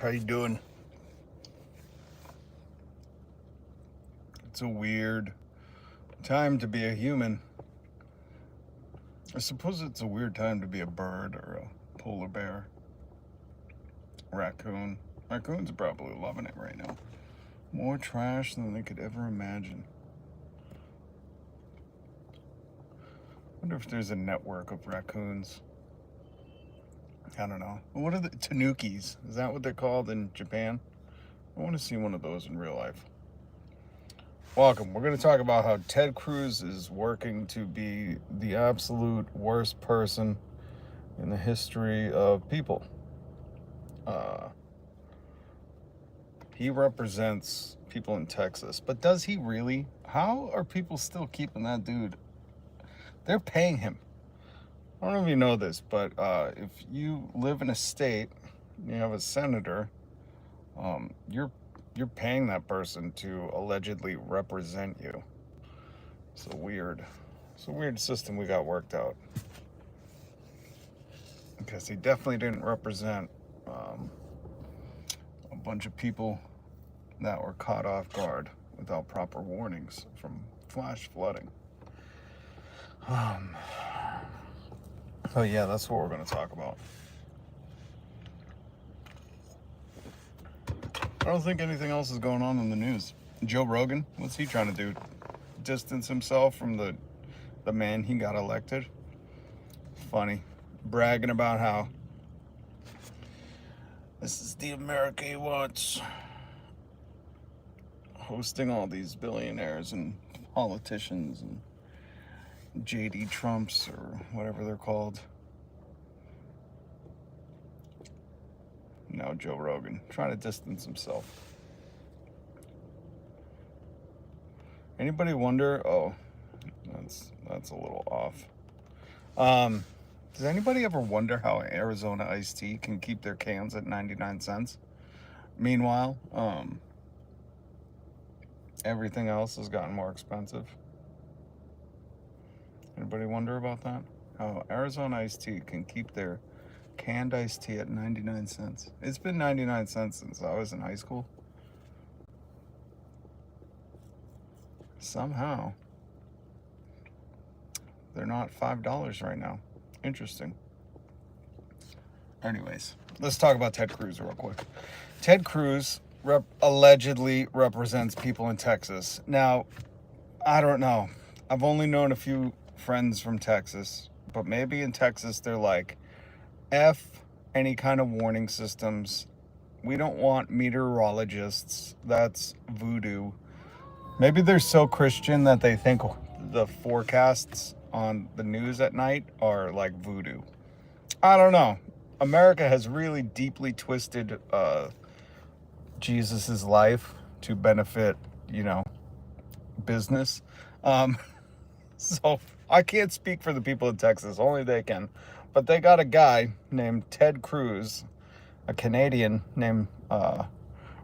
How you doing? It's a weird time to be a human. I suppose it's a weird time to be a bird or a polar bear. Raccoon. Raccoons are probably loving it right now. More trash than they could ever imagine. I wonder if there's a network of raccoons. I don't know. What are the tanukis? Is that what they're called in Japan? I want to see one of those in real life. Welcome. We're going to talk about how Ted Cruz is working to be the absolute worst person in the history of people. He represents people in Texas, but does he really? How are people still keeping that dude? They're paying him. I don't know if you know this, but if you live in a state, you have a senator, you're paying that person to allegedly represent you. It's a weird system we got worked out. Because he definitely didn't represent a bunch of people that were caught off guard without proper warnings from flash flooding. So yeah, that's what we're going to talk about. I don't think anything else is going on in the news. Joe Rogan, what's he trying to do? Distance himself from the man he got elected? Funny. Bragging about how this is the America he wants. Hosting all these billionaires and politicians and JD Trumps or whatever they're called. Now Joe Rogan trying to distance himself. Anybody wonder? Oh, that's a little off. Does anybody ever wonder how Arizona iced tea can keep their cans at 99 cents? Meanwhile, everything else has gotten more expensive. Anybody wonder about that? How Arizona iced tea can keep their canned iced tea at 99 cents. It's been 99 cents since I was in high school. Somehow, they're not $5 right now. Interesting. Anyways, let's talk about Ted Cruz real quick. Ted Cruz allegedly represents people in Texas. Now, I don't know. I've only known a few friends from Texas, but maybe in Texas they're like, F any kind of warning systems. We don't want meteorologists. That's voodoo. Maybe they're so Christian that they think the forecasts on the news at night are like voodoo. I don't know. America has really deeply twisted Jesus's life to benefit, business. So I can't speak for the people in Texas. Only they can. But they got a guy named Ted Cruz, a Canadian named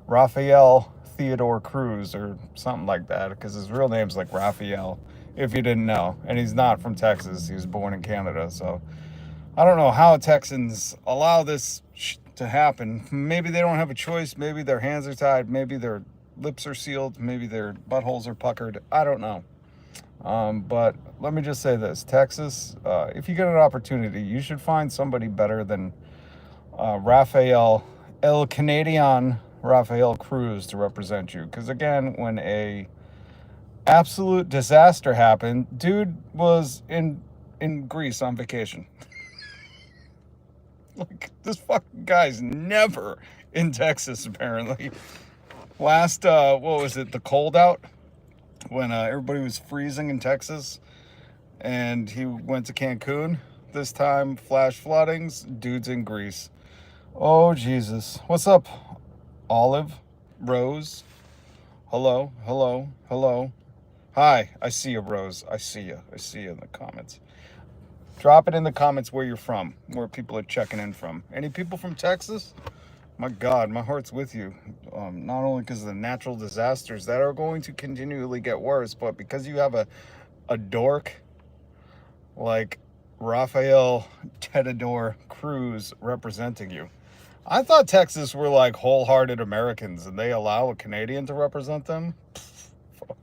Raphael Theodore Cruz or something like that, because his real name's like Raphael, if you didn't know. And he's not from Texas. He was born in Canada. So I don't know how Texans allow this to happen. Maybe they don't have a choice. Maybe their hands are tied. Maybe their lips are sealed. Maybe their buttholes are puckered. I don't know. But let me just say this, Texas, if you get an opportunity, you should find somebody better than Raphael, El Canadian Raphael Cruz to represent you. Because again, when a absolute disaster happened, dude was in Greece on vacation. Like, this fucking guy's never in Texas, apparently. Last, what was it, the cold out? When everybody was freezing in Texas and he went to Cancun. This time, flash floodings, dude's in Greece. Oh, Jesus. What's up, Olive? Rose? Hello, hello, hello. Hi, I see you, Rose. I see you in the comments. Drop it in the comments where you're from, where people are checking in from. Any people from Texas? My God, my heart's with you. Not only because of the natural disasters that are going to continually get worse, but because you have a dork like Raphael Tedador Cruz representing you. I thought Texas were like wholehearted Americans and they allow a Canadian to represent them. Fuck.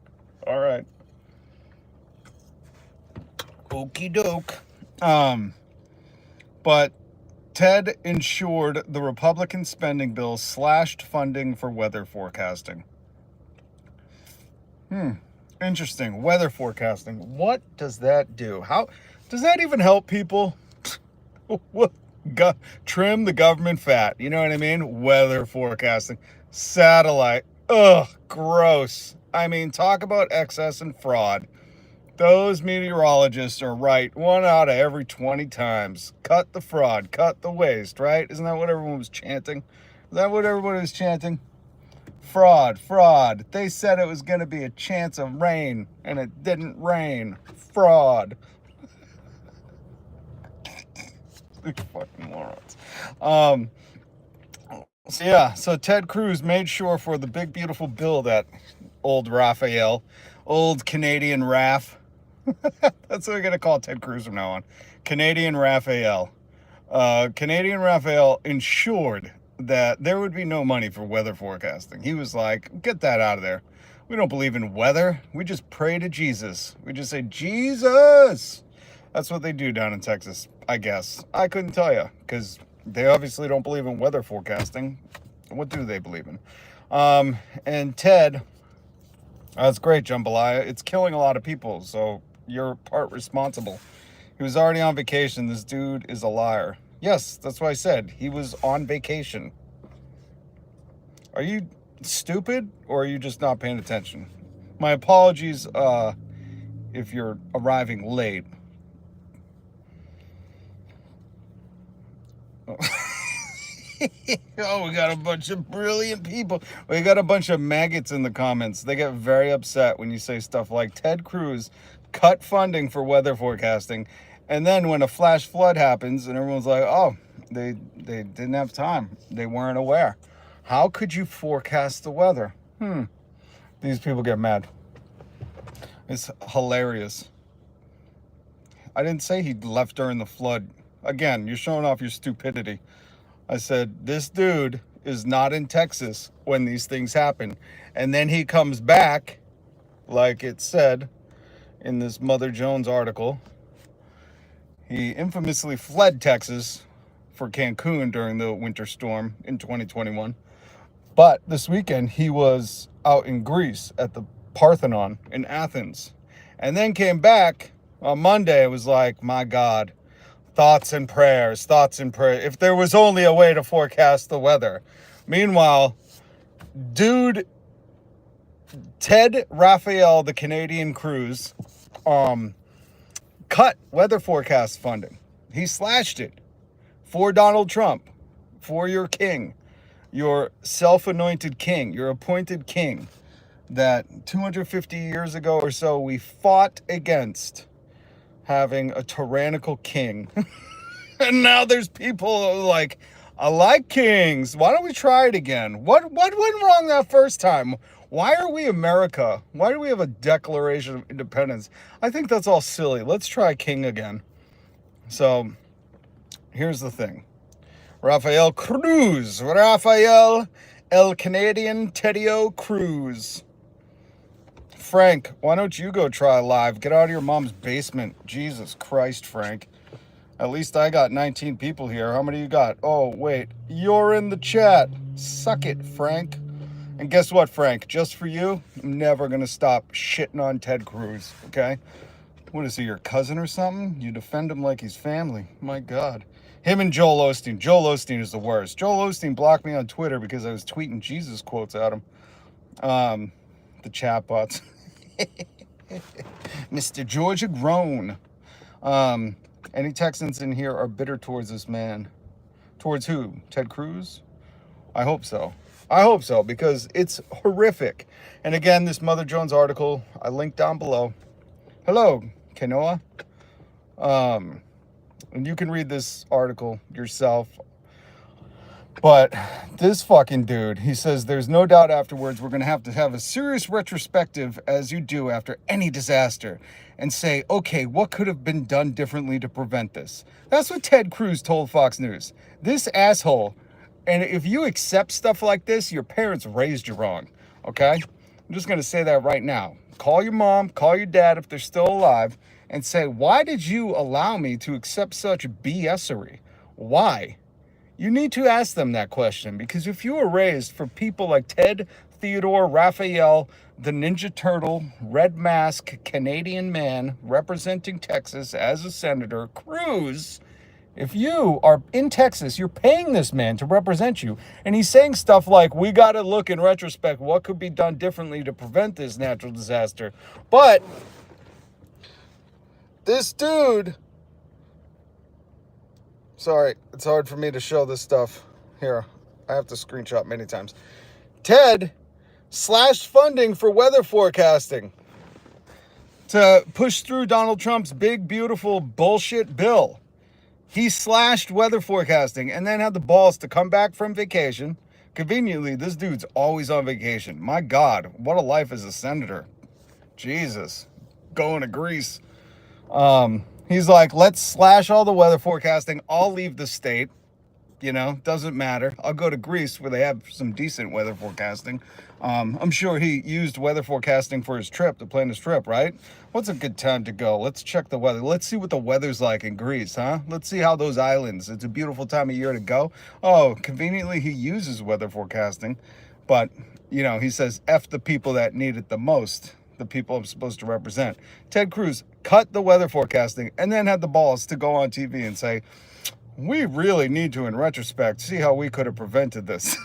All right. Okie doke. But Ted ensured the Republican spending bill slashed funding for weather forecasting. Interesting. Weather forecasting. What does that do? How does that even help people? What? Trim the government fat. You know what I mean? Weather forecasting. Satellite. Ugh, gross. I mean, talk about excess and fraud. Those meteorologists are right 1 out of every 20 times. Cut the fraud, cut the waste, right? Isn't that what everyone was chanting? Is that what everybody was chanting? Fraud, fraud. They said it was going to be a chance of rain, and it didn't rain. Fraud. Fucking morons. So Ted Cruz made sure for the big, beautiful bill that old Raphael, old Canadian Raph, that's what we're going to call Ted Cruz from now on. Canadian Raphael. Canadian Raphael ensured that there would be no money for weather forecasting. He was like, get that out of there. We don't believe in weather. We just pray to Jesus. We just say, Jesus. That's what they do down in Texas, I guess. I couldn't tell you because they obviously don't believe in weather forecasting. What do they believe in? And Ted, that's great, Jambalaya. It's killing a lot of people, so you're part responsible. He was already on vacation. This dude is a liar. Yes, that's what I said. He was on vacation. Are you stupid or are you just not paying attention? My apologies if you're arriving late. Oh, we got a bunch of brilliant people. We got a bunch of maggots in the comments. They get very upset when you say stuff like Ted Cruz cut funding for weather forecasting. And then when a flash flood happens and everyone's like, oh, they didn't have time. They weren't aware. How could you forecast the weather? These people get mad. It's hilarious. I didn't say he left during the flood. Again, you're showing off your stupidity. I said, this dude is not in Texas when these things happen. And then he comes back, like it said in this Mother Jones article. He infamously fled Texas for Cancun during the winter storm in 2021. But this weekend, he was out in Greece at the Parthenon in Athens. And then came back on Monday. It was like, my God. Thoughts and prayers. If there was only a way to forecast the weather. Meanwhile, dude, Ted Raphael, the Canadian Cruz, cut weather forecast funding. He slashed it for Donald Trump, for your king, your self-anointed king, your appointed king that 250 years ago or so we fought against having a tyrannical king. And now there's people like, I like kings. Why don't we try it again? What went wrong that first time? Why are we America? Why do we have a Declaration of Independence? I think that's all silly. Let's try king again. So here's the thing. Raphael Cruz. Raphael El Canadian Teddy-O Cruz. Frank, why don't you go try live? Get out of your mom's basement. Jesus Christ, Frank. At least I got 19 people here. How many you got? Oh, wait. You're in the chat. Suck it, Frank. And guess what, Frank? Just for you, I'm never going to stop shitting on Ted Cruz, okay? What is he, your cousin or something? You defend him like he's family. My God. Him and Joel Osteen. Joel Osteen is the worst. Joel Osteen blocked me on Twitter because I was tweeting Jesus quotes at him. The chatbots. Mr. Georgia Grown. Any Texans in here are bitter towards this man. Towards who? Ted Cruz? I hope so. I hope so, because it's horrific. And again, this Mother Jones article, I linked down below. Hello, Kenoa. And you can read this article yourself. But this fucking dude, he says, there's no doubt afterwards we're going to have a serious retrospective as you do after any disaster and say, okay, what could have been done differently to prevent this? That's what Ted Cruz told Fox News. This asshole And if you accept stuff like this, your parents raised you wrong, okay? I'm just going to say that right now. Call your mom, call your dad if they're still alive, and say, why did you allow me to accept such BS-ery? Why? You need to ask them that question, because if you were raised for people like Ted, Theodore, Raphael, the Ninja Turtle, Red Mask, Canadian man representing Texas as a senator, Cruz, if you are in Texas, you're paying this man to represent you, and he's saying stuff like, we got to look in retrospect what could be done differently to prevent this natural disaster. But this dude, sorry, it's hard for me to show this stuff. Here, I have to screenshot many times. Ted slashed funding for weather forecasting to push through Donald Trump's big, beautiful bullshit bill. He slashed weather forecasting and then had the balls to come back from vacation. Conveniently, this dude's always on vacation. My God, what a life as a senator. Jesus, going to Greece. He's like, let's slash all the weather forecasting. I'll leave the state. You know, doesn't matter. I'll go to Greece where they have some decent weather forecasting. I'm sure he used weather forecasting for his trip, to plan his trip, right? What's a good time to go? Let's check the weather. Let's see what the weather's like in Greece, huh? Let's see how those islands, it's a beautiful time of year to go. Oh, conveniently he uses weather forecasting, but, you know, he says, F the people that need it the most, the people I'm supposed to represent. Ted Cruz cut the weather forecasting and then had the balls to go on TV and say, we really need to, in retrospect, see how we could have prevented this.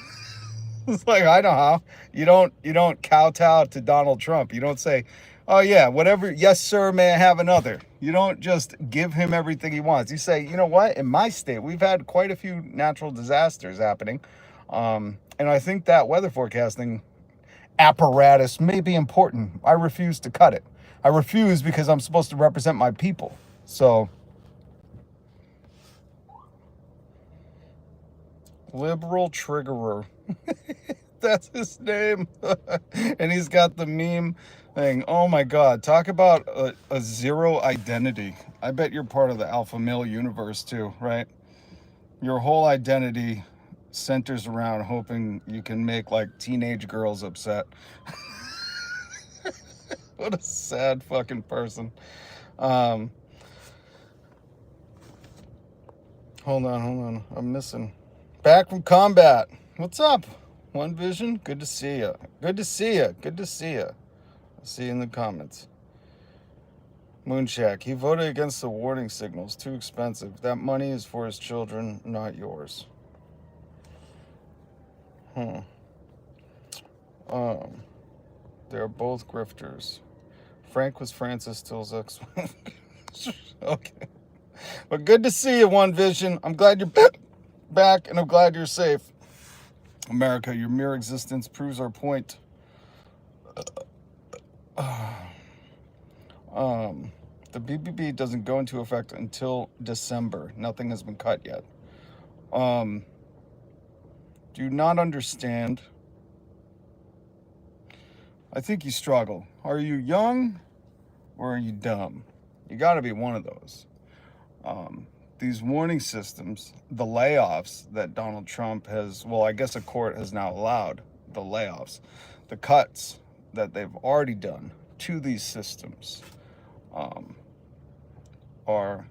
It's like, I know how. You don't kowtow to Donald Trump. You don't say, oh yeah, whatever, yes sir, may I have another. You don't just give him everything he wants. You say, you know what, in my state, we've had quite a few natural disasters happening. And I think that weather forecasting apparatus may be important. I refuse to cut it. I refuse because I'm supposed to represent my people. So, liberal triggerer. That's his name. And he's got the meme thing. Oh my God. Talk about a zero identity. I bet you're part of the alpha male universe too, right? Your whole identity centers around hoping you can make like teenage girls upset. What a sad fucking person. Hold on. I'm missing. Back from combat. What's up? One Vision? Good to see you. Good to see you. I'll see you in the comments. Moonshack. He voted against the warning signals. Too expensive. That money is for his children, not yours. They're both grifters. Frank was Francis Till's ex. Okay. But good to see you, One Vision. I'm glad you're back, and I'm glad you're safe. America, your mere existence proves our point. The BBB doesn't go into effect until December. Nothing has been cut yet. Do you not understand? I think you struggle. Are you young or are you dumb? You got to be one of those. These warning systems, the layoffs that Donald Trump has, well, I guess a court has now allowed the layoffs, the cuts that they've already done to these systems are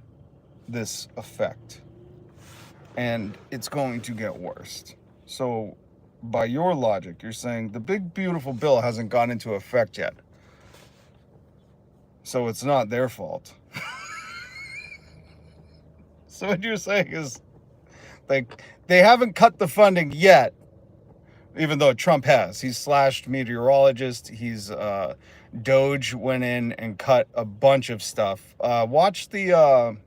this effect. And it's going to get worse. So by your logic, you're saying the big, beautiful bill hasn't gone into effect yet. So it's not their fault. So what you're saying is, like, they haven't cut the funding yet, even though Trump has. He's slashed meteorologists. He's Doge went in and cut a bunch of stuff. Watch the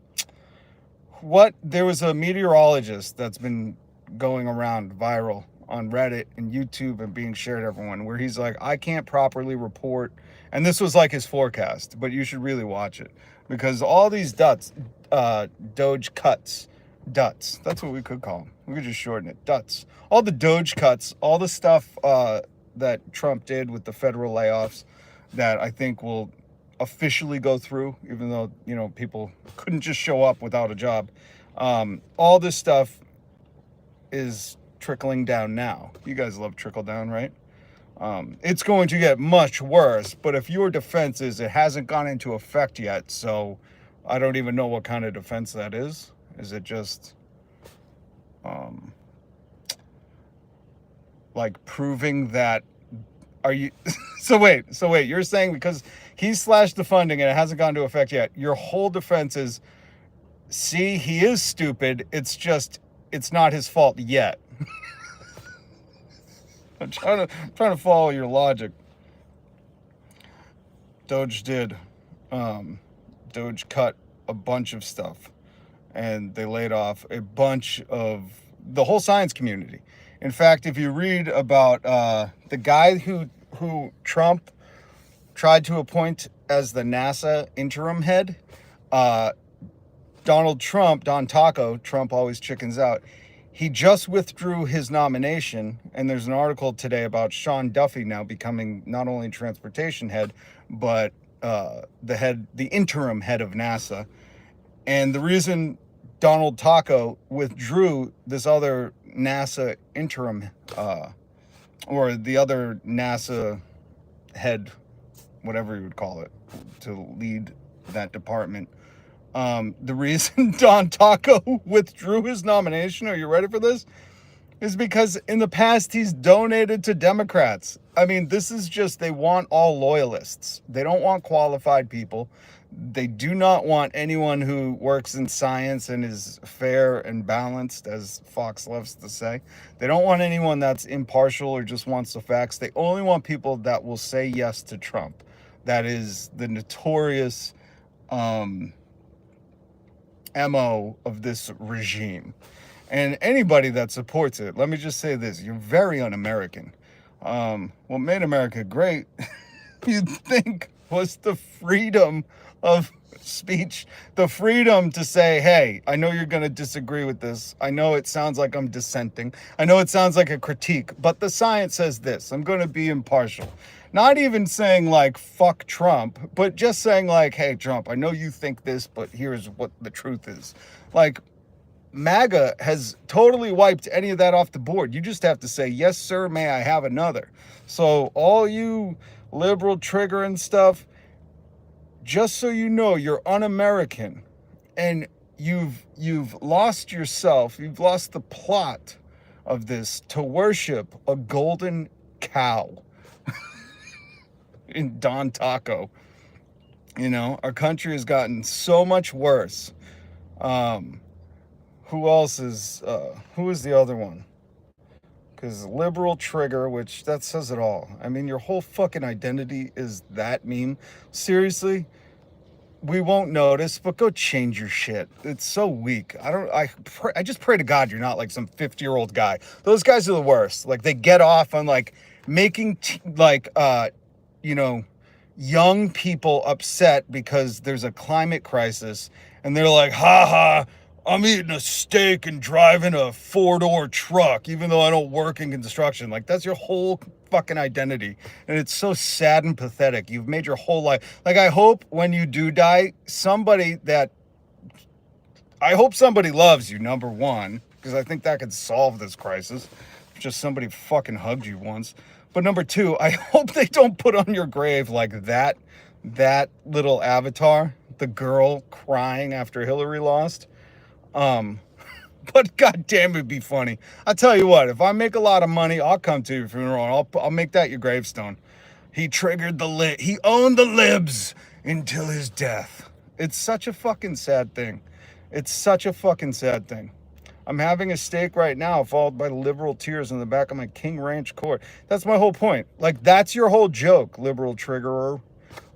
there was a meteorologist that's been going around viral on Reddit and YouTube and being shared everyone, where he's like, I can't properly report, and this was like his forecast, but you should really watch it, because all these Doge cuts, duts, that's what we could call them. We could just shorten it, duts. All the Doge cuts, all the stuff that Trump did with the federal layoffs that I think will officially go through, even though, you know, people couldn't just show up without a job. All this stuff is trickling down now. You guys love trickle down, right? It's going to get much worse, but if your defense is it hasn't gone into effect yet, so I don't even know what kind of defense that is. Is it just like proving that are you so wait, you're saying because he slashed the funding and it hasn't gone into effect yet, your whole defense is, see, he is stupid, it's just it's not his fault yet. I'm trying to follow your logic. Doge did. Doge cut a bunch of stuff, and they laid off a bunch of the whole science community. In fact, if you read about the guy who Trump tried to appoint as the NASA interim head, Donald Trump, Don Taco, Trump always chickens out. He just withdrew his nomination, and there's an article today about Sean Duffy now becoming not only transportation head, but the interim head of NASA. And the reason Donald Taco withdrew this other NASA interim, or the other NASA head, whatever you would call it, to lead that department. The reason Don Taco withdrew his nomination, are you ready for this? Is because in the past he's donated to Democrats. I mean, this is just, they want all loyalists. They don't want qualified people. They do not want anyone who works in science and is fair and balanced, as Fox loves to say. They don't want anyone that's impartial or just wants the facts. They only want people that will say yes to Trump. That is the notorious MO of this regime. And anybody that supports it, let me just say this, you're very un-American. What made America great, you'd think, was the freedom of speech, the freedom to say, hey, I know you're going to disagree with this. I know it sounds like I'm dissenting. I know it sounds like a critique, but the science says this. I'm going to be impartial. Not even saying like, fuck Trump, but just saying like, hey, Trump, I know you think this, but here's what the truth is. Like, MAGA has totally wiped any of that off the board. You just have to say, yes, sir, may I have another? So all you liberal trigger and stuff, just so you know, you're un-American and you've lost yourself. You've lost the plot of this to worship a golden cow in Don Taco. You know, our country has gotten so much worse. Who else is, who is the other one? Because liberal trigger, which that says it all. I mean, your whole fucking identity is that meme. Seriously, we won't notice, but go change your shit. It's so weak. I just pray to God you're not like some 50-year-old guy. Those guys are the worst. Like, they get off on like making young people upset because there's a climate crisis, and they're like, ha ha, I'm eating a steak and driving a 4-door truck, even though I don't work in construction. Like, that's your whole fucking identity. And it's so sad and pathetic. You've made your whole life. Like, I hope when you do die, I hope somebody loves you, number one, because I think that could solve this crisis. Just somebody fucking hugged you once. But number two, I hope they don't put on your grave like that little avatar, the girl crying after Hillary lost. But goddamn, it'd be funny. I'll tell you what, if I make a lot of money, I'll come to your funeral and I'll make that your gravestone. He triggered he owned the libs until his death. It's such a fucking sad thing. It's such a fucking sad thing. I'm having a steak right now, followed by liberal tears in the back of my King Ranch Court. That's my whole point. Like, that's your whole joke, liberal triggerer.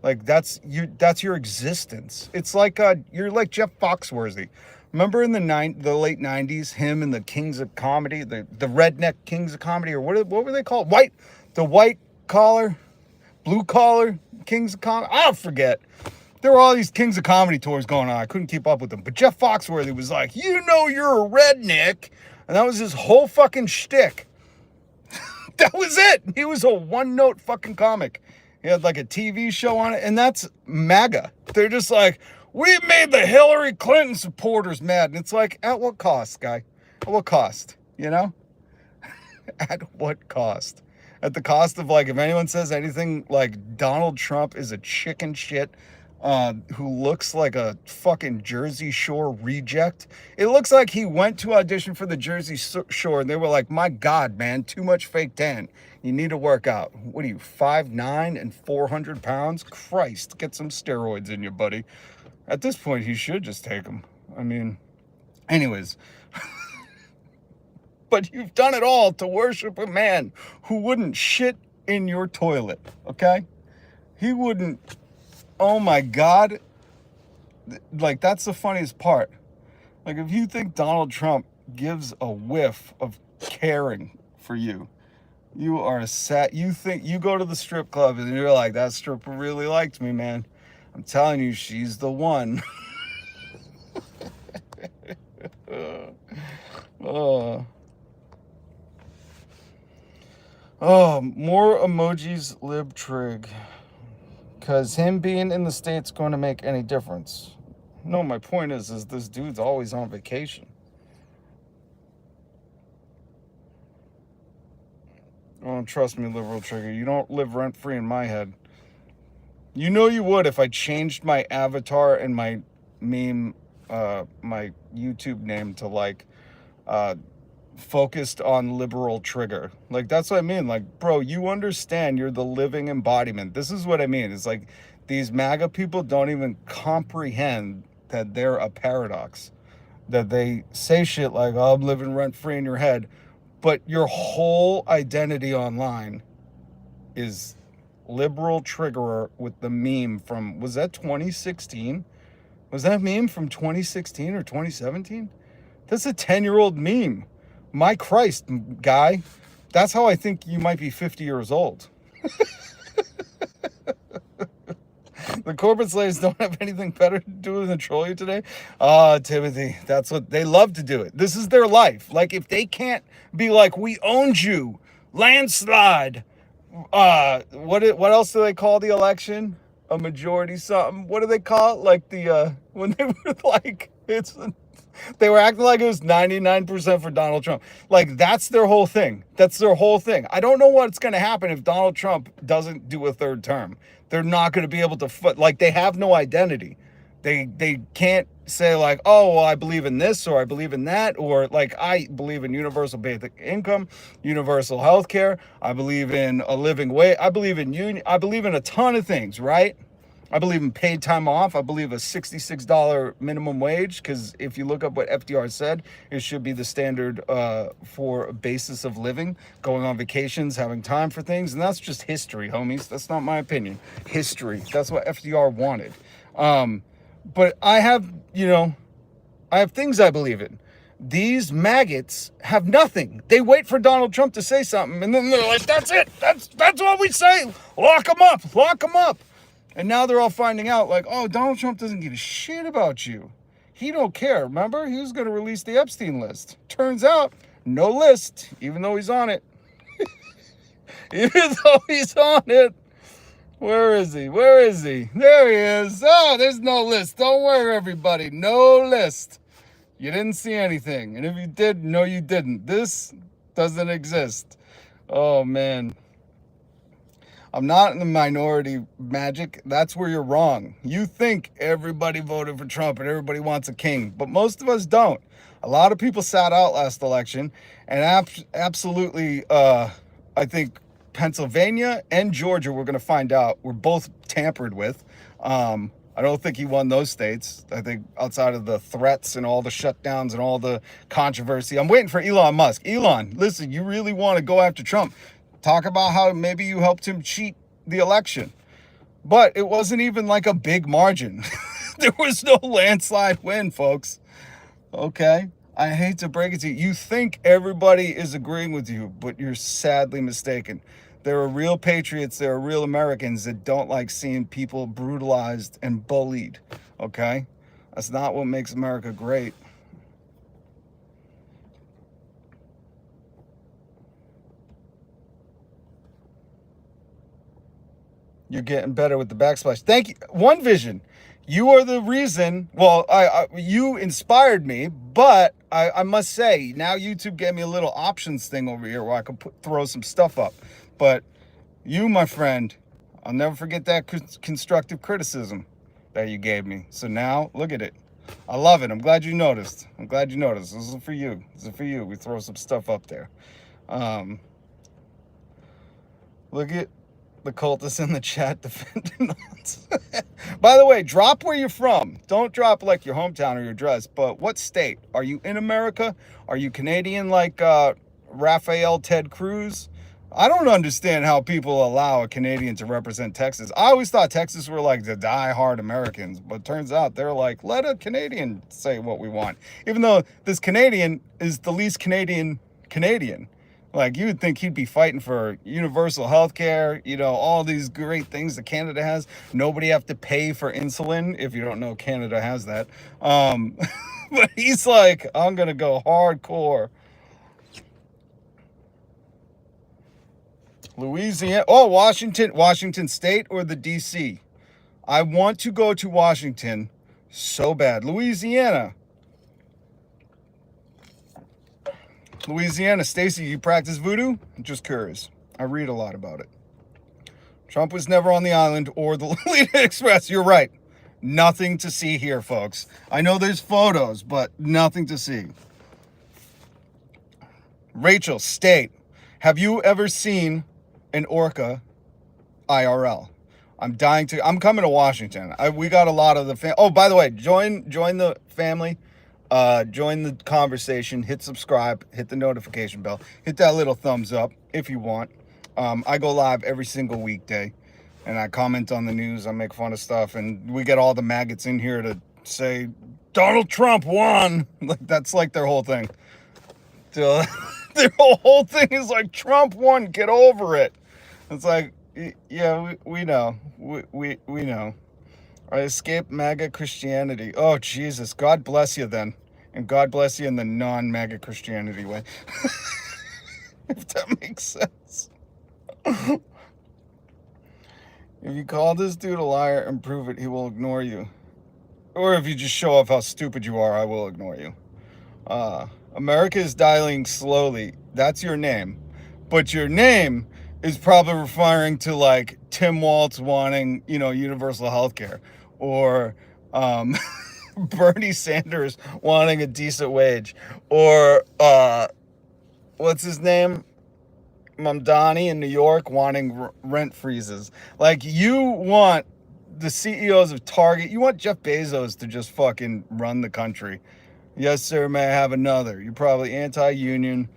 Like, that's your existence. It's like, you're like Jeff Foxworthy. Remember in the late 90s, him and the Kings of Comedy, the redneck Kings of Comedy, or what were they called? The white collar, blue collar Kings of Comedy? I don't forget. There were all these Kings of Comedy tours going on. I couldn't keep up with them. But Jeff Foxworthy was like, you know you're a redneck. And that was his whole fucking shtick. That was it. He was a one-note fucking comic. He had like a TV show on it. And that's MAGA. They're just like, we made the Hillary Clinton supporters mad. And it's like, at what cost, guy? At what cost? You know? At what cost? At the cost of, like, if anyone says anything like Donald Trump is a chicken shit who looks like a fucking Jersey Shore reject. It looks like he went to audition for the Jersey Shore and they were like, my God, man, too much fake tan. You need to work out. What are you, 5'9" and 400 pounds? Christ, get some steroids in you, buddy. At this point, he should just take them. I mean, anyways. But you've done it all to worship a man who wouldn't shit in your toilet, okay? He wouldn't. Oh my God. Like, that's the funniest part. Like, if you think Donald Trump gives a whiff of caring for you, you are sad. You think you go to the strip club and you're like, that stripper really liked me, man. I'm telling you, she's the one. Oh, more emojis, lib trig. Because him being in the States going to make any difference. No, my point is this dude's always on vacation. Oh, trust me, liberal trigger. You don't live rent-free in my head. You know you would if I changed my avatar and my meme, my YouTube name to, like, focused on liberal trigger. Like, that's what I mean. Like, bro, you understand you're the living embodiment. This is what I mean. It's like these MAGA people don't even comprehend that they're a paradox. That they say shit like, oh, I'm living rent-free in your head. But your whole identity online is liberal triggerer with the meme from, was that 2016? Was that meme from 2016 or 2017? That's a 10-year-old meme. My Christ, guy. That's how I think you might be 50 years old. The corporate slaves don't have anything better to do than troll you today? Timothy, that's what they love to do it. This is their life. Like, if they can't be like, we owned you, landslide. What else do they call the election? A majority something. What do they call it? Like when they were like, they were acting like it was 99% for Donald Trump. Like, that's their whole thing. That's their whole thing. I don't know what's going to happen if Donald Trump doesn't do a third term. They're not going to be able to, like, they have no identity. They can't say like, oh, well, I believe in this or I believe in that, or like, I believe in universal basic income, universal health care. I believe in a living wage. I believe in union. I believe in a ton of things, right? I believe in paid time off. I believe a $66 minimum wage, because if you look up what FDR said, it should be the standard for a basis of living, going on vacations, having time for things. And that's just history, homies. That's not my opinion. History. That's what FDR wanted. But I have, I have things I believe in. These maggots have nothing. They wait for Donald Trump to say something, and then they're like, that's it. That's what we say. Lock him up. Lock him up. And now they're all finding out, like, oh, Donald Trump doesn't give a shit about you. He don't care. Remember? He was going to release the Epstein list. Turns out, no list, even though he's on it. Even though he's on it. Where is he? Where is he? There he is. Oh, there's no list. Don't worry, everybody. No list. You didn't see anything. And if you did, no, you didn't. This doesn't exist. Oh, man. I'm not in the minority, Magic. That's where you're wrong. You think everybody voted for Trump and everybody wants a king, but most of us don't. A lot of people sat out last election, and absolutely, I think Pennsylvania and Georgia, we're going to find out, were both tampered with. I don't think he won those states. I think outside of the threats and all the shutdowns and all the controversy, I'm waiting for Elon Musk. Elon, listen, you really want to go after Trump? Talk about how maybe you helped him cheat the election. But it wasn't even like a big margin. There was no landslide win, folks. Okay? I hate to break it to you. You think everybody is agreeing with you, but you're sadly mistaken. There are real patriots, there are real Americans that don't like seeing people brutalized and bullied. Okay? That's not what makes America great. You're getting better with the backsplash. Thank you. One Vision. You are the reason. Well, you inspired me, but I must say, now YouTube gave me a little options thing over here where I could throw some stuff up. But you, my friend, I'll never forget that constructive criticism that you gave me. So now, look at it. I love it. I'm glad you noticed. I'm glad you noticed. This is for you. This is for you. We throw some stuff up there. Look at the cultists in the chat defending us. By the way, drop where you're from. Don't drop like your hometown or your dress, but what state? Are you in America? Are you Canadian like Raphael Ted Cruz? I don't understand how people allow a Canadian to represent Texas. I always thought Texas were like the die-hard Americans, but turns out they're like, let a Canadian say what we want. Even though this Canadian is the least Canadian. Like, you would think he'd be fighting for universal health care, you know, all these great things that Canada has. Nobody have to pay for insulin, if you don't know Canada has that. But he's like, I'm going to go hardcore. Louisiana. Oh, Washington State or the D.C.? I want to go to Washington so bad. Louisiana, Stacy, you practice voodoo? I'm just curious. I read a lot about it. Trump was never on the island or the Lolita Express. You're right. Nothing to see here, folks. I know there's photos, but nothing to see. Rachel, State, have you ever seen an orca IRL? I'm coming to Washington. We got a lot of the oh, by the way, join the family. Join the conversation, hit subscribe, hit the notification bell, hit that little thumbs up if you want. I go live every single weekday and I comment on the news. I make fun of stuff, and we get all the maggots in here to say Donald Trump won. Like, that's like their whole thing. Their whole thing is like, Trump won, get over it. It's like, yeah, we know. We know. I escaped MAGA Christianity. Oh, Jesus. God bless you then. And God bless you in the non-MAGA Christianity way. If that makes sense. If you call this dude a liar and prove it, he will ignore you. Or if you just show off how stupid you are, I will ignore you. America is dying slowly. That's your name. But your name is probably referring to like Tim Walz wanting, you know, universal health care, or Bernie Sanders wanting a decent wage, or what's his name? Mamdani in New York wanting rent freezes. Like, you want the CEOs of Target, you want Jeff Bezos to just fucking run the country. Yes, sir, may I have another? You're probably anti-union.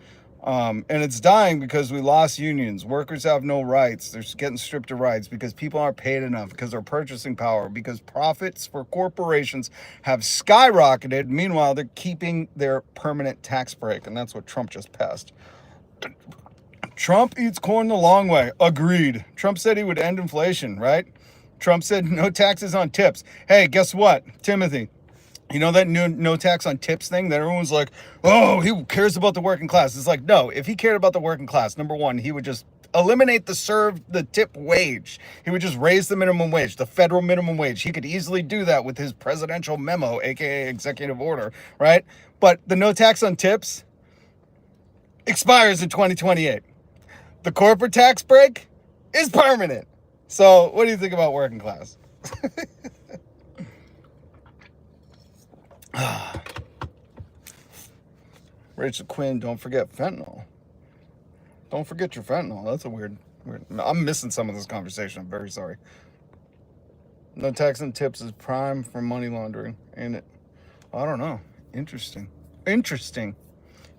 And it's dying because we lost unions. Workers have no rights. They're getting stripped of rights because people aren't paid enough, because their purchasing power, because profits for corporations have skyrocketed. Meanwhile, they're keeping their permanent tax break, and that's what Trump just passed. Trump eats corn the long way. Agreed. Trump said he would end inflation, right? Trump said no taxes on tips. Hey, guess what, Timothy? You know that no tax on tips thing that everyone's like, oh, he cares about the working class. It's like, no, if he cared about the working class, number one, he would just eliminate the tip wage. He would just raise the minimum wage, the federal minimum wage. He could easily do that with his presidential memo, aka executive order, right? But the no tax on tips expires in 2028. The corporate tax break is permanent. So what do you think about working class? Rachel Quinn, don't forget fentanyl. Don't forget your fentanyl. That's a weird. I'm missing some of this conversation. I'm very sorry. No tax on tips is prime for money laundering, ain't it? I don't know. Interesting.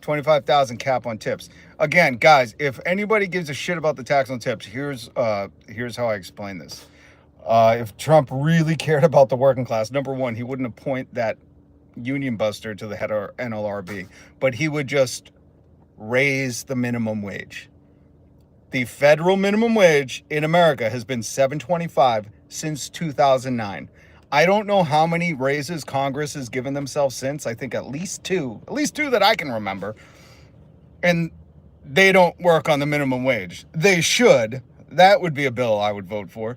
25,000 cap on tips. Again, guys, if anybody gives a shit about the tax on tips, here's how I explain this. If Trump really cared about the working class, number one, he wouldn't appoint that union buster to the head of NLRB, but he would just raise the minimum wage. The federal minimum wage in America has been $7.25 since 2009. I don't know how many raises Congress has given themselves since. I think at least two that I can remember. And they don't work on the minimum wage. They should. That would be a bill I would vote for.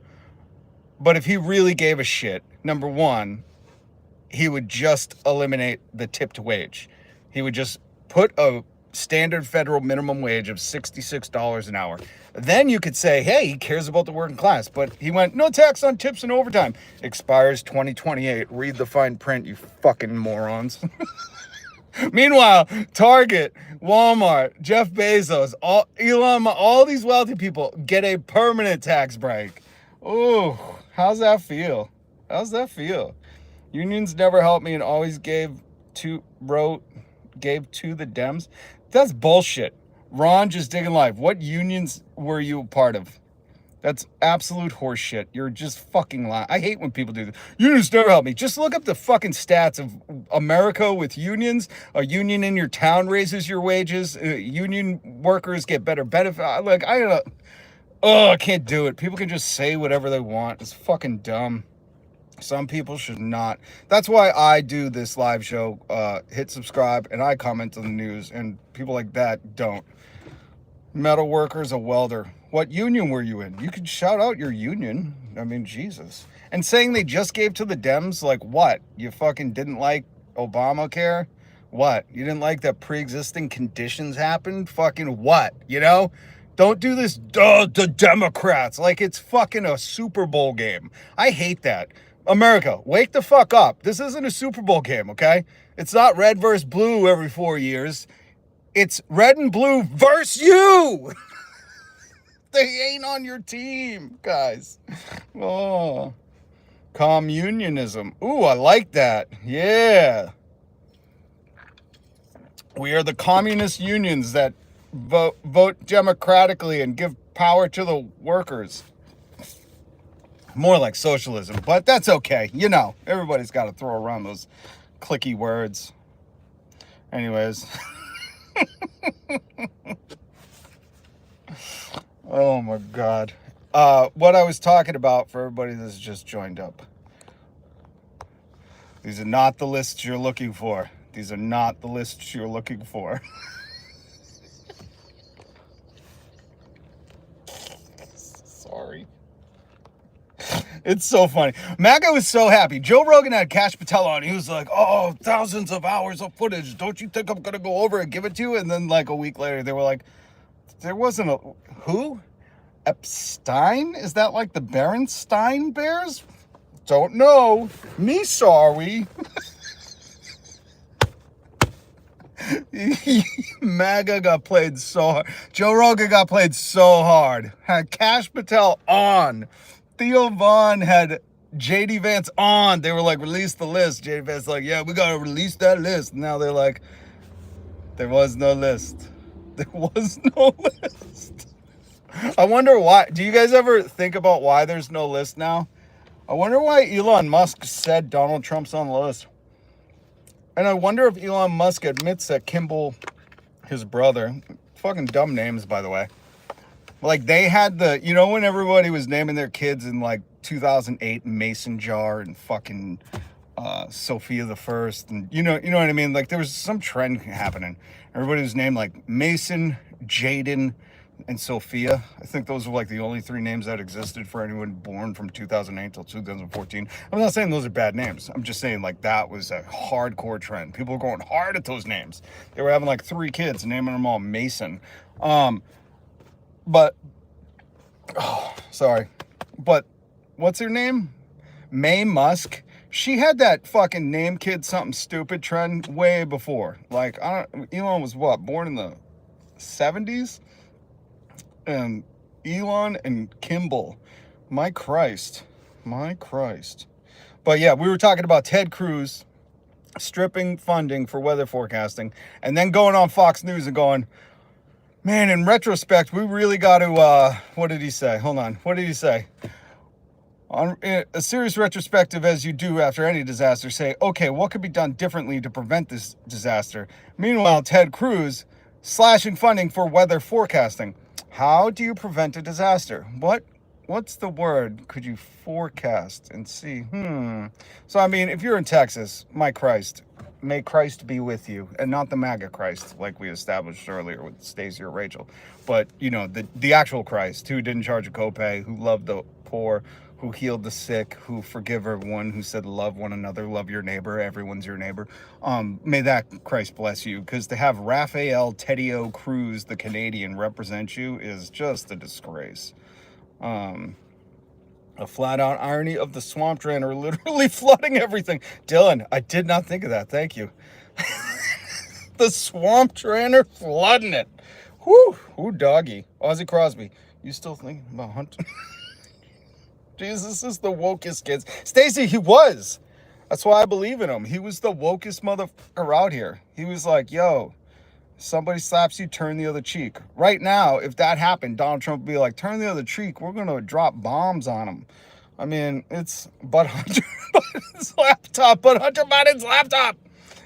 But if he really gave a shit, number one, he would just eliminate the tipped wage. He would just put a standard federal minimum wage of $66 an hour. Then you could say, hey, he cares about the working class. But he went, no tax on tips and overtime. Expires 2028. Read the fine print, you fucking morons. Meanwhile, Target, Walmart, Jeff Bezos, Elon, all these wealthy people get a permanent tax break. Ooh, how's that feel? How's that feel? Unions never helped me and always gave to the Dems. That's bullshit. Ron just digging live. What unions were you a part of? That's absolute horseshit. You're just fucking lying. I hate when people do this. Unions never help me. Just look up the fucking stats of America with unions. A union in your town raises your wages. Union workers get better benefits. Like, I don't know. Oh, I can't do it. People can just say whatever they want. It's fucking dumb. Some people should not. That's why I do this live show. Hit subscribe and I comment on the news, and people like that don't. Metal workers, a welder. What union were you in? You could shout out your union. I mean, Jesus. And saying they just gave to the Dems, like what? You fucking didn't like Obamacare? What? You didn't like that pre-existing conditions happened? Fucking what? You know? Don't do this, the Democrats, like it's fucking a Super Bowl game. I hate that. America, wake the fuck up. This isn't a Super Bowl game, okay? It's not red versus blue every 4 years. It's red and blue versus you. They ain't on your team, guys. Oh, communionism. Ooh, I like that. Yeah. We are the communist unions that vote democratically and give power to the workers. More like socialism, but that's okay. You know, everybody's got to throw around those clicky words. Anyways. Oh my God. What I was talking about for everybody that's just joined up. These are not the lists you're looking for. These are not the lists you're looking for. Sorry. It's so funny. MAGA was so happy. Joe Rogan had Cash Patel on. He was like, oh, thousands of hours of footage. Don't you think I'm going to go over and give it to you? And then like a week later, they were like, there wasn't a... Who? Epstein? Is that like the Berenstein Bears? Don't know. Me sorry. MAGA got played so hard. Joe Rogan got played so hard. Had Cash Patel on. Theo Vaughn had JD Vance on. They were like, release the list. JD Vance like, yeah, we gotta release that list. Now they're like, there was no list. There was no list. I wonder why. Do you guys ever think about why there's no list now? I wonder why Elon Musk said Donald Trump's on the list. And I wonder if Elon Musk admits that Kimball, his brother, fucking dumb names, by the way. Like they had the, you know, when everybody was naming their kids in like 2008, Mason Jar and fucking Sophia the First, and you know what I mean? Like there was some trend happening. Everybody was named like Mason, Jaden, and Sophia. I think those were like the only three names that existed for anyone born from 2008 till 2014. I'm not saying those are bad names. I'm just saying like that was a hardcore trend. People were going hard at those names. They were having like 3 kids, naming them all Mason. But, oh, sorry. But what's her name? Mae Musk. She had that fucking name kid something stupid trend way before. Like, Elon was what, born in the 70s? And Elon and Kimball. My Christ. But yeah, we were talking about Ted Cruz stripping funding for weather forecasting and then going on Fox News and going, man, in retrospect, we really got to, what did he say? Hold on. What did he say? On a serious retrospective, as you do after any disaster, say, okay, what could be done differently to prevent this disaster? Meanwhile, Ted Cruz slashing funding for weather forecasting. How do you prevent a disaster? What's the word? Could you forecast and see? So, I mean, if you're in Texas, my Christ, may Christ be with you, and not the MAGA Christ like we established earlier with Stacey or Rachel, but you know the actual Christ who didn't charge a copay, who loved the poor, who healed the sick, who forgive everyone, who said love one another, love your neighbor, everyone's your neighbor. May that Christ bless you, because to have Raphael Teddy-O Cruz, the Canadian, represent you is just a disgrace. A flat-out irony of the swamp drain are literally flooding everything. Dylan, I did not think of that. Thank you. The swamp drainer flooding it. Whoo, whoo, doggy. Ozzy Crosby, you still thinking about hunting? Jesus is the wokest kids. Stacy, he was. That's why I believe in him. He was the wokest motherfucker out here. He was like, yo, somebody slaps you, turn the other cheek. Right now, if that happened, Donald Trump would be like, turn the other cheek. We're going to drop bombs on him. I mean, it's but Hunter Biden's laptop, but Hunter Biden's laptop.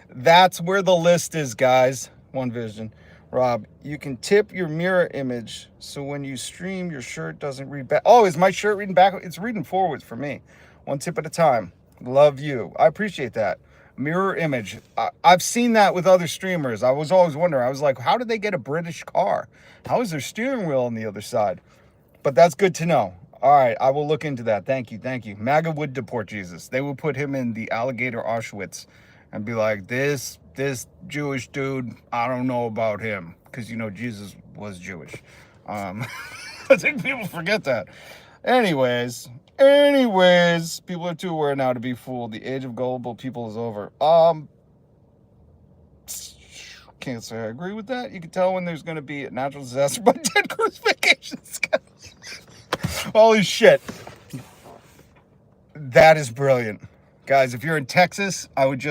That's where the list is, guys. One Vision. Rob, you can tip your mirror image so when you stream, your shirt doesn't read back. Oh, is my shirt reading back? It's reading forwards for me. One tip at a time. Love you. I appreciate that. Mirror image. I've seen that with other streamers. I was always wondering. I was like, how did they get a British car? How is their steering wheel on the other side? But that's good to know. All right, I will look into that. Thank you, thank you. MAGA would deport Jesus. They would put him in the alligator Auschwitz and be like, this Jewish dude, I don't know about him. Because, you know, Jesus was Jewish. I think people forget that. Anyways, people are too aware now to be fooled. The age of gullible people is over. Can't say I agree with that. You can tell when there's going to be a natural disaster by Ted Cruz vacation schedule. Holy shit. That is brilliant. Guys, if you're in Texas, I would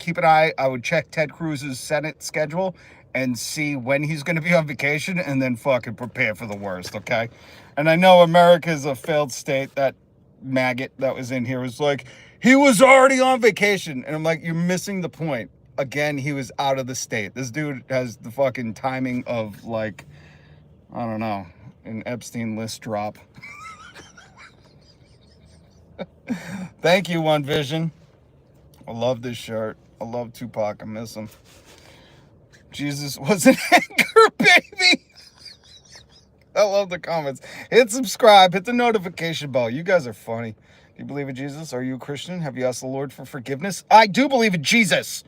keep an eye. I would check Ted Cruz's Senate schedule and see when he's going to be on vacation and then fucking prepare for the worst, okay? And I know America is a failed state. That maggot that was in here was like, he was already on vacation. And I'm like, you're missing the point. Again, he was out of the state. This dude has the fucking timing of, like, I don't know, an Epstein list drop. Thank you, One Vision. I love this shirt. I love Tupac. I miss him. Jesus was an anchor, baby. I love the comments. Hit subscribe. Hit the notification bell. You guys are funny. Do you believe in Jesus? Are you a Christian? Have you asked the Lord for forgiveness? I do believe in Jesus.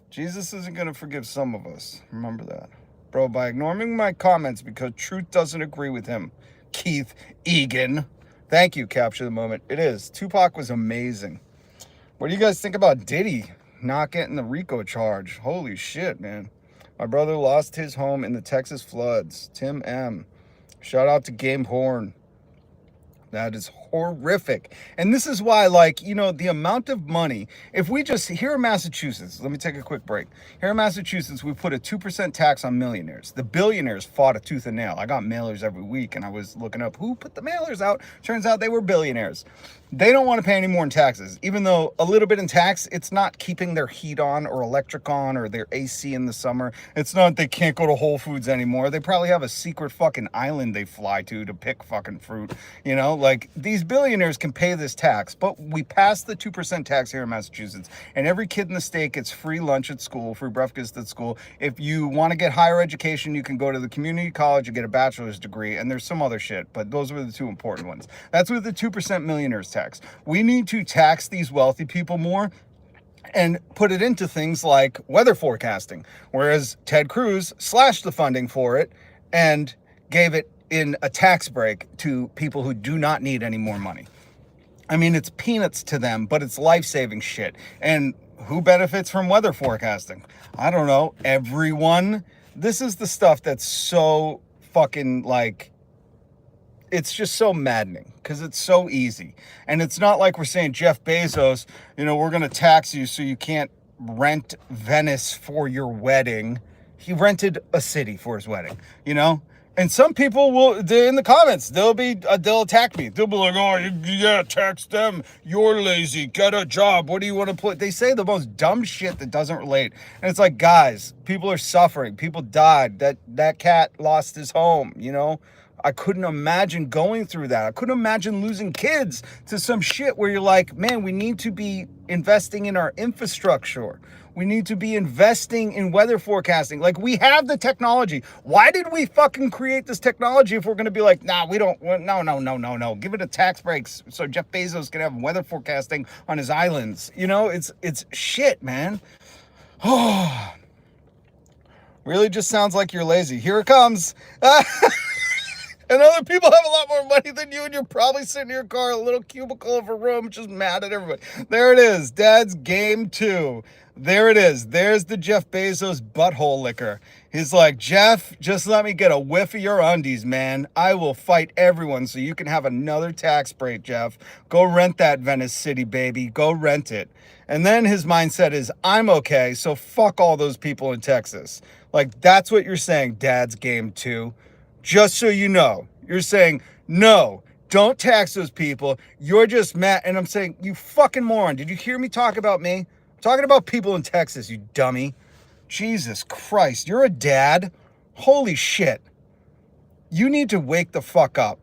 Jesus isn't going to forgive some of us. Remember that. Bro, by ignoring my comments because truth doesn't agree with him. Keith Egan. Thank you, Capture the Moment. It is. Tupac was amazing. What do you guys think about Diddy not getting the RICO charge? Holy shit, man. My brother lost his home in the Texas floods. Tim M. Shout out to Game Horn. That is horrific. And this is why, like, you know, the amount of money, if we just, here in Massachusetts, let me take a quick break. Here in Massachusetts, we put a 2% tax on millionaires. The billionaires fought a tooth and nail. I got mailers every week, and I was looking up who put the mailers out. Turns out they were billionaires. They don't want to pay any more in taxes, even though a little bit in tax, it's not keeping their heat on or electric on or their AC in the summer. It's not they can't go to Whole Foods anymore. They probably have a secret fucking island they fly to pick fucking fruit. You know, like, these billionaires can pay this tax, but we passed the 2% tax here in Massachusetts, and every kid in the state gets free lunch at school, free breakfast at school. If you want to get higher education, you can go to the community college and get a bachelor's degree, and there's some other shit, but those were the two important ones. That's with the 2% millionaires tax. We need to tax these wealthy people more and put it into things like weather forecasting, whereas Ted Cruz slashed the funding for it and gave it in a tax break to people who do not need any more money. I mean, it's peanuts to them, but it's life-saving shit. And who benefits from weather forecasting? I don't know. Everyone. This is the stuff that's so fucking, like, it's just so maddening because it's so easy. And it's not like we're saying, Jeff Bezos, you know, we're going to tax you so you can't rent Venice for your wedding. He rented a city for his wedding, you know? And some people will, in the comments, they'll attack me. They'll be like, oh, yeah, tax them. You're lazy. Get a job. What do you want to put? They say the most dumb shit that doesn't relate. And it's like, guys, people are suffering. People died. That cat lost his home, you know? I couldn't imagine going through that. I couldn't imagine losing kids to some shit where you're like, man, we need to be investing in our infrastructure. We need to be investing in weather forecasting. Like, we have the technology. Why did we fucking create this technology if we're going to be like, nah, we don't, no. Give it a tax breaks so Jeff Bezos can have weather forecasting on his islands. You know, it's shit, man. Oh, really just sounds like you're lazy. Here it comes. And other people have a lot more money than you, and you're probably sitting in your car, a little cubicle of a room, just mad at everybody. There it is. Dad's game 2. There it is. There's the Jeff Bezos butthole licker. He's like, Jeff, just let me get a whiff of your undies, man. I will fight everyone so you can have another tax break, Jeff. Go rent that Venice City, baby. Go rent it. And then his mindset is, I'm okay, so fuck all those people in Texas. Like, that's what you're saying, Dad's game 2. Just so you know, you're saying, no, don't tax those people. You're just mad. And I'm saying, you fucking moron. Did you hear me talk about me? I'm talking about people in Texas, you dummy. Jesus Christ, you're a dad? Holy shit. You need to wake the fuck up.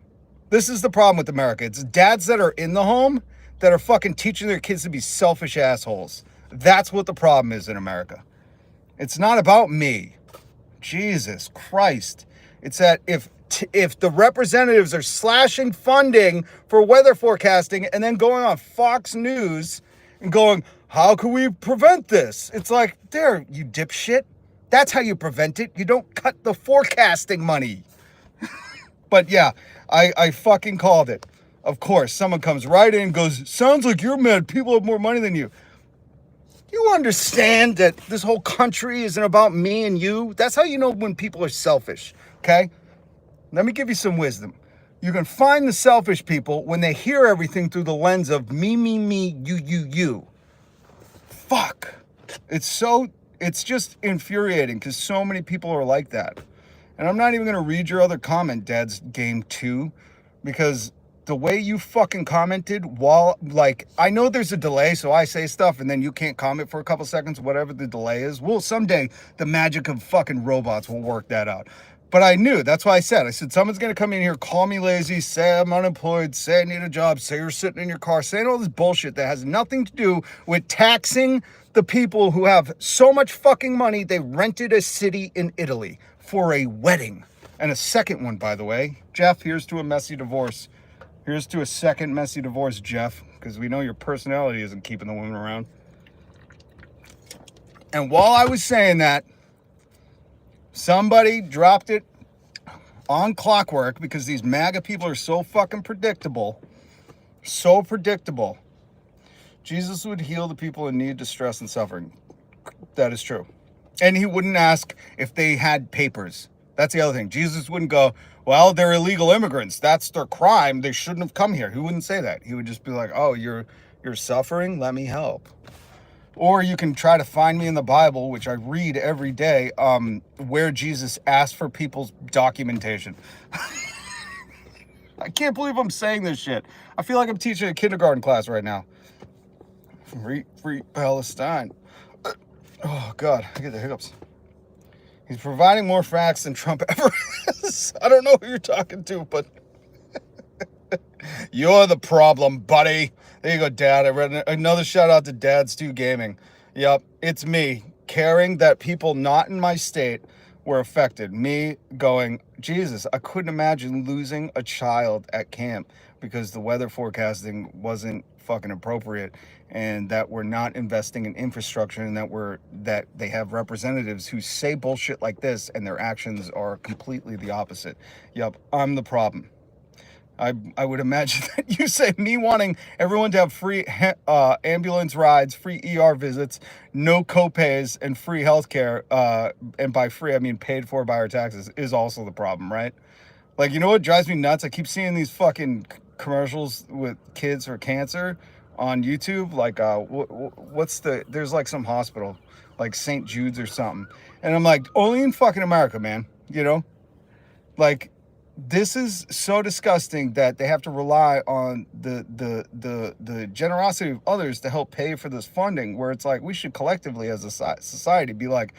This is the problem with America. It's dads that are in the home that are fucking teaching their kids to be selfish assholes. That's what the problem is in America. It's not about me. Jesus Christ. It's that if the representatives are slashing funding for weather forecasting and then going on Fox News and going, how can we prevent this? It's like, there, you dipshit. That's how you prevent it. You don't cut the forecasting money. But yeah, I fucking called it. Of course, someone comes right in and goes, sounds like you're mad. People have more money than you. You understand that this whole country isn't about me and you? That's how you know when people are selfish. Okay, let me give you some wisdom. You can find the selfish people when they hear everything through the lens of me, you. Fuck. It's just infuriating because so many people are like that. And I'm not even going to read your other comment, Dad's game 2, because the way you fucking commented while, like, I know there's a delay, so I say stuff and then you can't comment for a couple seconds, whatever the delay is. Well, someday the magic of fucking robots will work that out. But I knew, that's why I said, someone's going to come in here, call me lazy, say I'm unemployed, say I need a job, say you're sitting in your car, saying all this bullshit that has nothing to do with taxing the people who have so much fucking money, they rented a city in Italy for a wedding. And a second one, by the way. Jeff, here's to a messy divorce. Here's to a second messy divorce, Jeff, because we know your personality isn't keeping the women around. And while I was saying that, somebody dropped it on Clockwork because these MAGA people are so fucking predictable. So predictable. Jesus would heal the people in need, distress, and suffering. That is true. And he wouldn't ask if they had papers. That's the other thing. Jesus wouldn't go, well, they're illegal immigrants. That's their crime. They shouldn't have come here. He wouldn't say that. He would just be like, oh, you're suffering? Let me help. Or you can try to find me in the Bible, which I read every day, where Jesus asked for people's documentation. I can't believe I'm saying this shit. I feel like I'm teaching a kindergarten class right now. Free Palestine. Oh, God, I get the hiccups. He's providing more facts than Trump ever has. I don't know who you're talking to, but you're the problem, buddy. There you go, Dad. I read another shout out to Dad's 2 Gaming. Yep, it's me caring that people not in my state were affected. Me going, Jesus, I couldn't imagine losing a child at camp because the weather forecasting wasn't fucking appropriate, and that we're not investing in infrastructure, and that they have representatives who say bullshit like this and their actions are completely the opposite. Yep, I'm the problem. I would imagine that you say me wanting everyone to have free ambulance rides, free ER visits, no copays, and free healthcare, and by free I mean paid for by our taxes, is also the problem, right? Like, you know what drives me nuts? I keep seeing these fucking commercials with kids for cancer on YouTube. Like, there's like some hospital, like St. Jude's or something. And I'm like, only in fucking America, man, you know? Like, this is so disgusting that they have to rely on the generosity of others to help pay for this funding, where it's like, we should collectively as a society be like,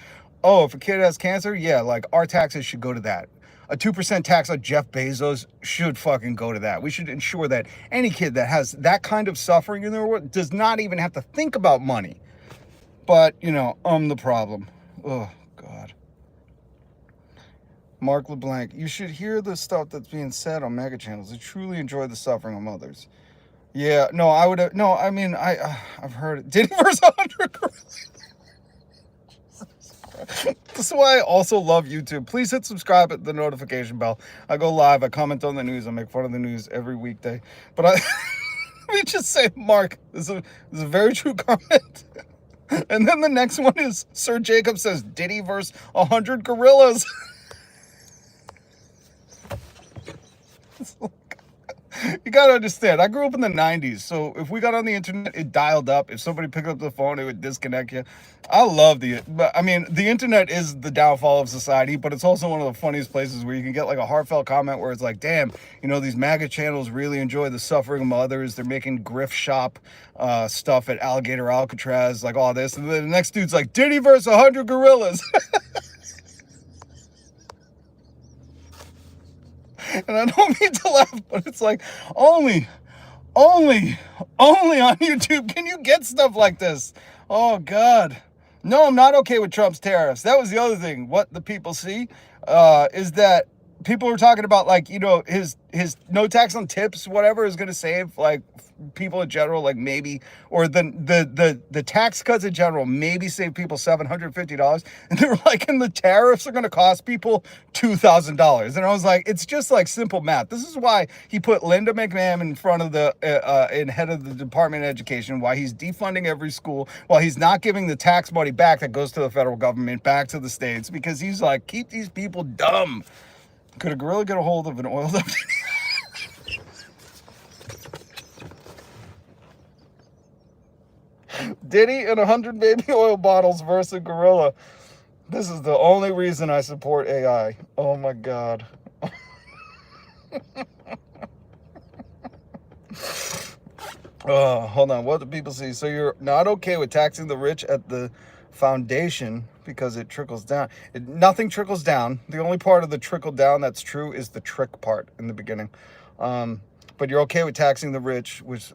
oh, if a kid has cancer, yeah, like our taxes should go to that. A 2% tax on Jeff Bezos should fucking go to that. We should ensure that any kid that has that kind of suffering in their world does not even have to think about money. But, you know, I'm the problem. Oh, God. Mark LeBlanc, you should hear the stuff that's being said on MAGA channels. I truly enjoy the suffering of others. Yeah, no, I would have, no, I mean, I've heard it. Diddy versus 100. This is why I also love YouTube. Please hit subscribe at the notification bell. I go live, I comment on the news, I make fun of the news every weekday. But let me just say, Mark, this is a very true comment. And then the next one is Sir Jacob says, Diddy versus 100 gorillas. You gotta understand, I grew up in the 90s, so if we got on the internet, it dialed up. If somebody picked up the phone, it would disconnect you. I love the internet is the downfall of society, but it's also one of the funniest places where you can get like a heartfelt comment where it's like, damn, you know, these MAGA channels really enjoy the suffering of others. They're making grift shop stuff at Alligator Alcatraz, like all this. And then the next dude's like, Diddy versus 100 gorillas. And I don't mean to laugh, but it's like, only on YouTube can you get stuff like this. Oh, God. No, I'm not okay with Trump's tariffs. That was the other thing. What the people see is that people are talking about, like, you know, his no tax on tips, whatever, is going to save, like, people in general, like, maybe, or the tax cuts in general maybe save people $750, and they were like, and the tariffs are going to cost people $2,000. And I was like, it's just like simple math. This is why he put Linda McMahon in front of the in head of the Department of Education, why he's defunding every school, while he's not giving the tax money back that goes to the federal government back to the states, because he's like, keep these people dumb. Could a gorilla get a hold of an oiled up? Diddy and 100 baby oil bottles versus a gorilla. This is the only reason I support AI. Oh my God. Hold on. What do people see? So you're not okay with taxing the rich at the foundation because it trickles down. Nothing trickles down. The only part of the trickle down that's true is the trick part in the beginning. But you're okay with taxing the rich, which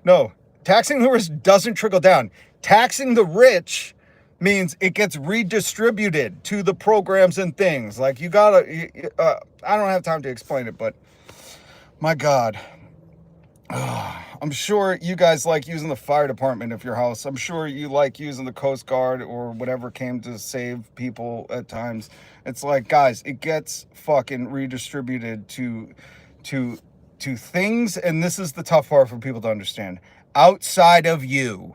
no, taxing the rich doesn't trickle down. Taxing the rich means it gets redistributed to the programs and things. Like, you gotta, I don't have time to explain it, but my God. I'm sure you guys like using the fire department of your house. I'm sure you like using the Coast Guard or whatever came to save people at times. It's like, guys, it gets fucking redistributed to things, and this is the tough part for people to understand. Outside of you.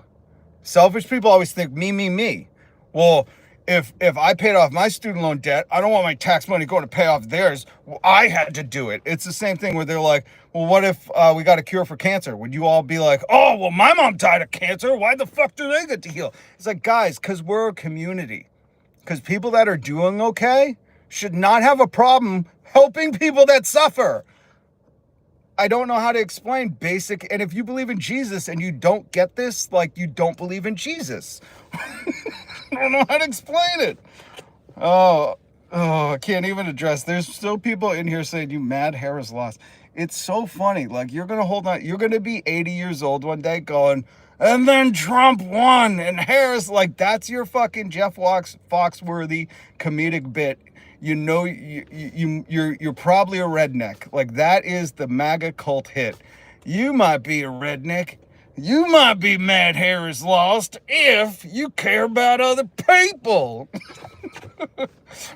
Selfish people always think me. Well, if I paid off my student loan debt, I don't want my tax money going to pay off theirs. Well, I had to do it. It's the same thing where they're like, well, what if we got a cure for cancer? Would you all be like, oh, well, my mom died of cancer. Why the fuck do they get to heal? It's like, guys, because we're a community. Because people that are doing okay should not have a problem helping people that suffer. I don't know how to explain basic. And if you believe in Jesus and you don't get this, like, you don't believe in Jesus. I don't know how to explain it. Oh, I can't even address. There's still people in here saying you mad Harris lost. It's so funny. Like, you're going to hold on. You're going to be 80 years old one day going, and then Trump won and Harris, like, that's your fucking Jeff Foxworthy comedic bit. You know, you're probably a redneck. Like, that is the MAGA cult hit. You might be a redneck. You might be mad Harris lost if you care about other people.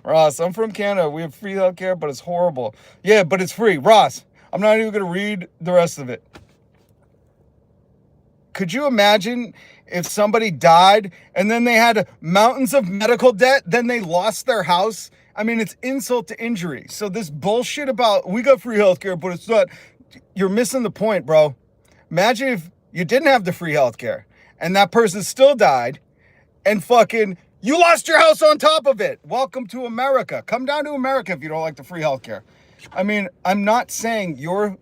Ross, I'm from Canada. We have free healthcare, but it's horrible. Yeah, but it's free. Ross, I'm not even going to read the rest of it. Could you imagine if somebody died and then they had mountains of medical debt, then they lost their house? I mean, it's insult to injury. So this bullshit about we got free healthcare, but it's not, you're missing the point, bro. Imagine if you didn't have the free healthcare and that person still died and fucking you lost your house on top of it. Welcome to America. Come down to America if you don't like the free healthcare. I mean, I'm not saying your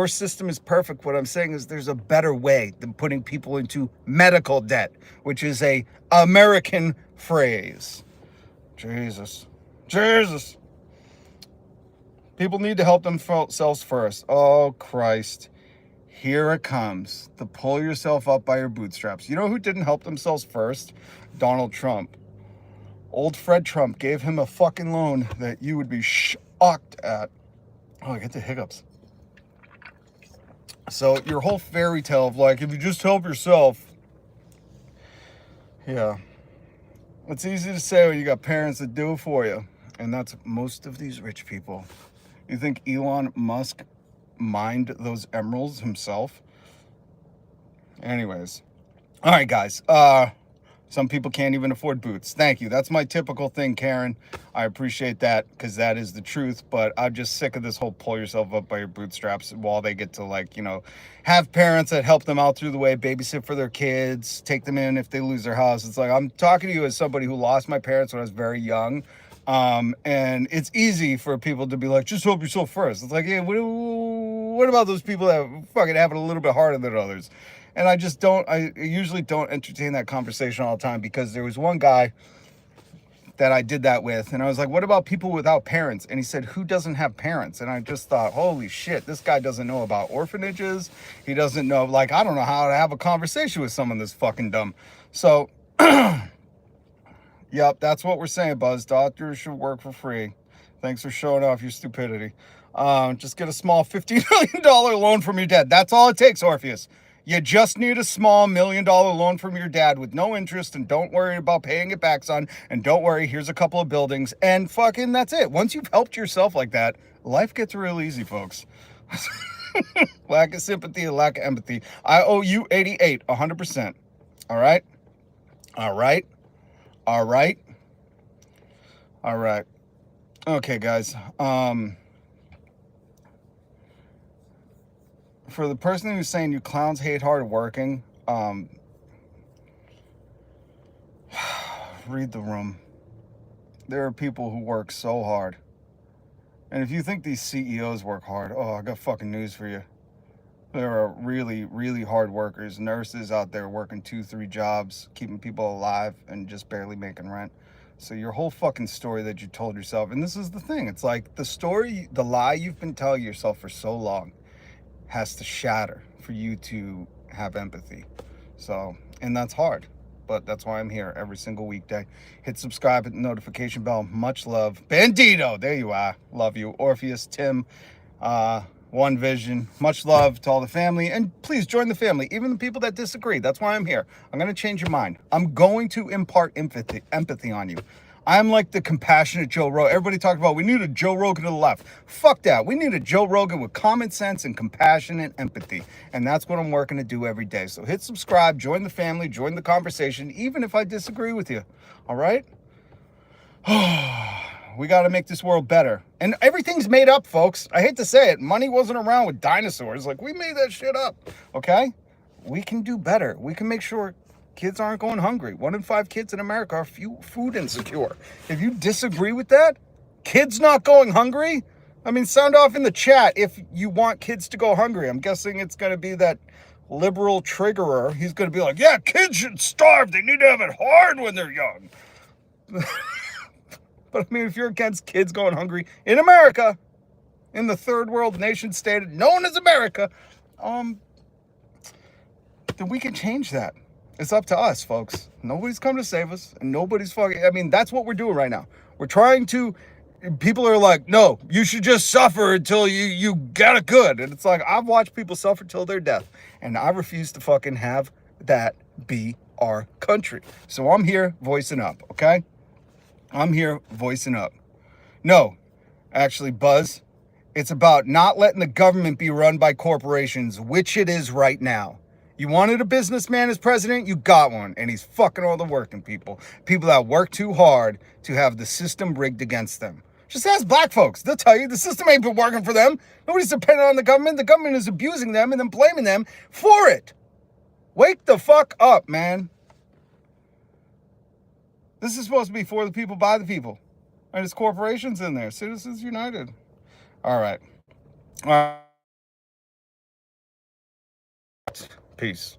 system is perfect. What I'm saying is there's a better way than putting people into medical debt, which is a American phrase. Jesus. People need to help themselves first. Oh, Christ. Here it comes. To pull yourself up by your bootstraps. You know who didn't help themselves first? Donald Trump. Old Fred Trump gave him a fucking loan that you would be shocked at. Oh, I get the hiccups. So your whole fairy tale of like, if you just help yourself. Yeah. It's easy to say when you got parents that do it for you. And that's most of these rich people. You think Elon Musk mined those emeralds himself? Anyways. All right, guys. Some people can't even afford boots. Thank you. That's my typical thing, Karen. I appreciate that because that is the truth. But I'm just sick of this whole pull yourself up by your bootstraps while they get to, like, you know, have parents that help them out through the way, babysit for their kids, take them in if they lose their house. It's like, I'm talking to you as somebody who lost my parents when I was very young. And it's easy for people to be like, just help yourself first. It's like, yeah, what about those people that fucking have it a little bit harder than others? And I usually don't entertain that conversation all the time because there was one guy that I did that with. And I was like, what about people without parents? And he said, who doesn't have parents? And I just thought, holy shit, this guy doesn't know about orphanages. He doesn't know, like, I don't know how to have a conversation with someone this fucking dumb. So, yep, that's what we're saying, Buzz. Doctors should work for free. Thanks for showing off your stupidity. Just get a small $15 million loan from your dad. That's all it takes, Orpheus. You just need a small $1 million loan from your dad with no interest, and don't worry about paying it back, son. And don't worry, here's a couple of buildings, and fucking that's it. Once you've helped yourself like that, life gets real easy, folks. Lack of sympathy and lack of empathy. I owe you 88, 100%. All right? All right? All right? All right. Okay, guys. For the person who's saying you clowns hate hard working, read the room. There are people who work so hard. And if you think these CEOs work hard, oh, I got fucking news for you. There are really, really hard workers, nurses out there working 2-3 jobs, keeping people alive and just barely making rent. So your whole fucking story that you told yourself, and this is the thing, it's like the lie you've been telling yourself for so long has to shatter for you to have empathy. So, and that's hard, but that's why I'm here every single weekday. Hit subscribe, hit the notification bell. Much love. Bandito, there you are. Love you. Orpheus, Tim, One Vision. Much love to all the family, and please join the family, even the people that disagree. That's why I'm here. I'm going to change your mind. I'm going to impart empathy on you. I'm like the compassionate Joe Rogan. Everybody talked about we need a Joe Rogan to the left. Fuck that. We need a Joe Rogan with common sense and compassion and empathy. And that's what I'm working to do every day. So hit subscribe, join the family, join the conversation, even if I disagree with you. All right? We got to make this world better. And everything's made up, folks. I hate to say it. Money wasn't around with dinosaurs. Like, we made that shit up. Okay? We can do better. We can make sure kids aren't going hungry. 1 in 5 kids in America are food insecure. If you disagree with that, kids not going hungry, I mean, sound off in the chat if you want kids to go hungry. I'm guessing it's going to be that liberal triggerer. He's going to be like, yeah, kids should starve. They need to have it hard when they're young. But I mean, if you're against kids going hungry in America, in the third world nation state known as America, then we can change that. It's up to us, folks. Nobody's come to save us, and nobody's fucking, I mean, that's what we're doing right now. We're trying to, people are like, no, you should just suffer until you get it good. And it's like, I've watched people suffer till their death, and I refuse to fucking have that be our country. So I'm here voicing up, okay? I'm here voicing up. No, actually, Buzz, it's about not letting the government be run by corporations, which it is right now. You wanted a businessman as president, you got one, and he's fucking all the working people. People that work too hard to have the system rigged against them. Just ask black folks. They'll tell you the system ain't been working for them. Nobody's dependent on the government. The government is abusing them and then blaming them for it. Wake the fuck up, man. This is supposed to be for the people, by the people. And it's corporations in there. Citizens United. All right. All right. Peace.